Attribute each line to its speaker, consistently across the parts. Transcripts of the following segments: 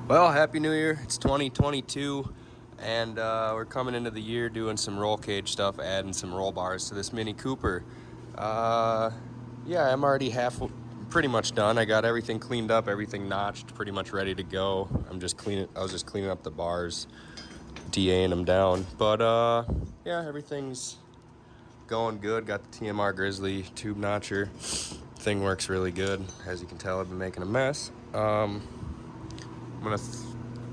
Speaker 1: Well, Happy New Year. It's 2022, and we're coming into the year doing some roll cage stuff, adding some roll bars to this Mini Cooper. Yeah, I'm already pretty much done. I got everything cleaned up, everything notched, pretty much ready to go. I was just cleaning up the bars, DAing them down. But yeah, everything's going good. Got the TMR Grizzly tube notcher. Thing works really good. As you can tell, I've been making a mess. I'm gonna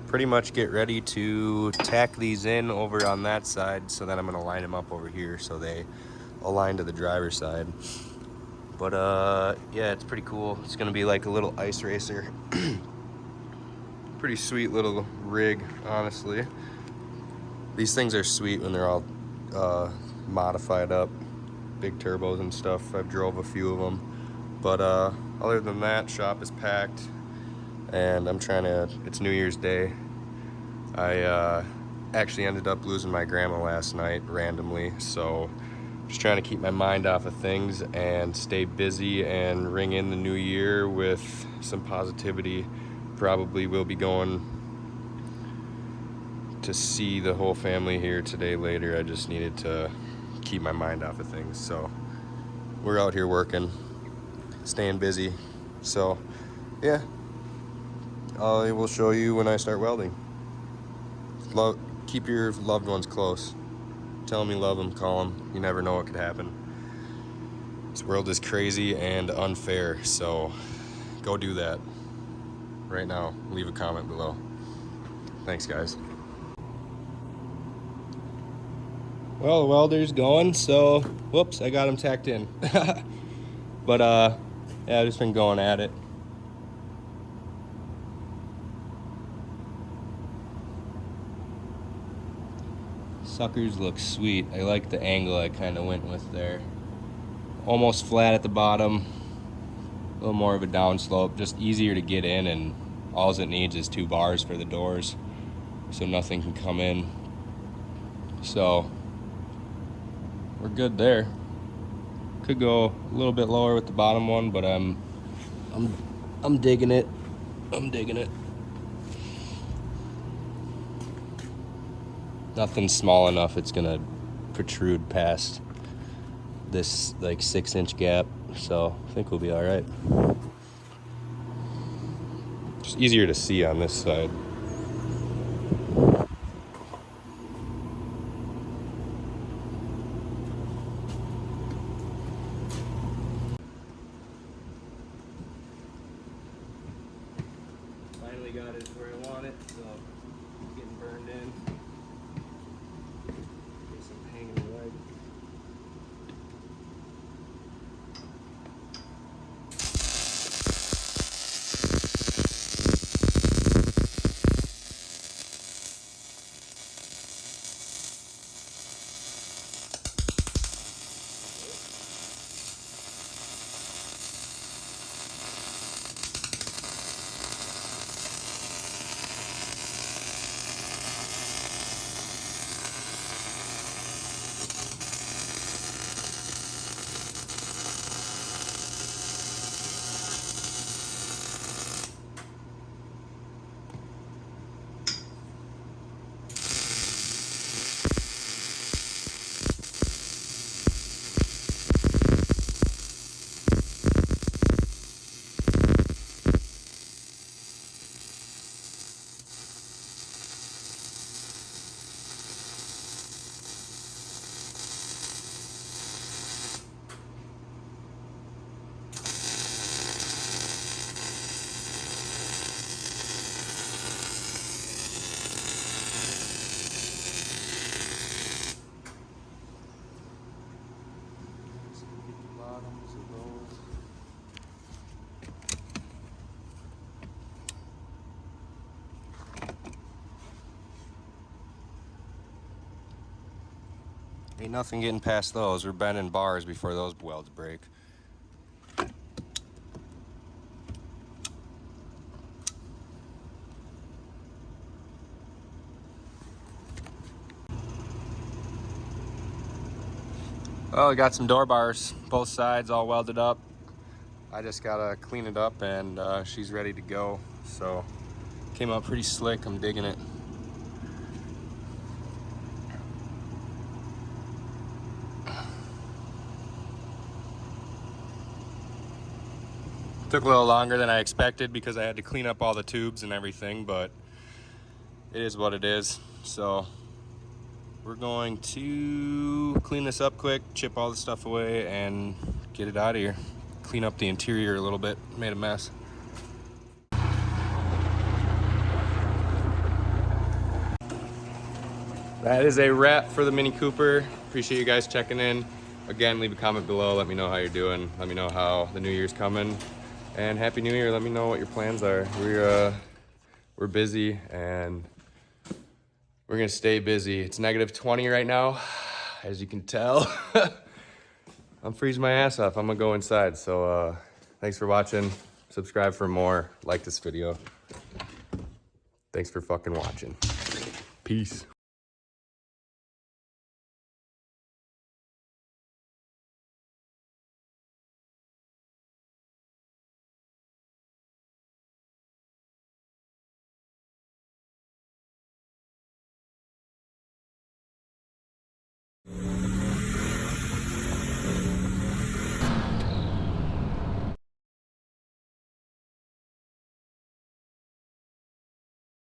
Speaker 1: pretty much get ready to tack these in over on that side, so then I'm gonna line them up over here so they align to the driver's side. But yeah, it's pretty cool. It's gonna be like a little ice racer. Pretty sweet little rig, honestly. These things are sweet when they're all modified up, big turbos and stuff. I've drove a few of them, but other than that, shop is packed. And it's New Year's Day. I actually ended up losing my grandma last night randomly, so just trying to keep my mind off of things and stay busy and ring in the new year with some positivity. Probably will be going to see the whole family here today later. I just needed to keep my mind off of things, so we're out here working, staying busy. So yeah, I will show you when I start welding. Keep your loved ones close. Tell them you love them, call them. You never know what could happen. This world is crazy and unfair, so go do that right now. Leave a comment below. Thanks, guys. Well, the welder's going, so whoops, I got him tacked in. But yeah, I've just been going at it. Suckers look sweet. I like the angle I kind of went with there. Almost flat at the bottom, a little more of a downslope, just easier to get in, and all it needs is 2 bars for the doors, so nothing can come in. So we're good there. Could go a little bit lower with the bottom one, but I'm digging it. I'm digging it. Nothing small enough it's gonna protrude past this like 6-inch gap, so I think we'll be all right. Just easier to see on this side. Finally got it where I want it, so it's getting burned in. Get some hanging leg. Ain't nothing getting past those. We're bending bars before those welds break. Well, we got some door bars, both sides all welded up. I just gotta clean it up and she's ready to go. So Came out pretty slick. I'm digging it. Took a little longer than I expected because I had to clean up all the tubes and everything, but it is what it is. So we're going to clean this up quick, chip all the stuff away, and get it out of here. Clean up the interior a little bit. Made a mess. That is a wrap for the Mini Cooper. Appreciate you guys checking in. Again, leave a comment below. Let me know how you're doing. Let me know how the new year's coming. And Happy New Year. Let me know what your plans are. We're busy and we're gonna stay busy. It's -20 right now, as you can tell. I'm freezing my ass off. I'm gonna go inside. So thanks for watching. Subscribe for more. Like this video. Thanks for fucking watching. Peace.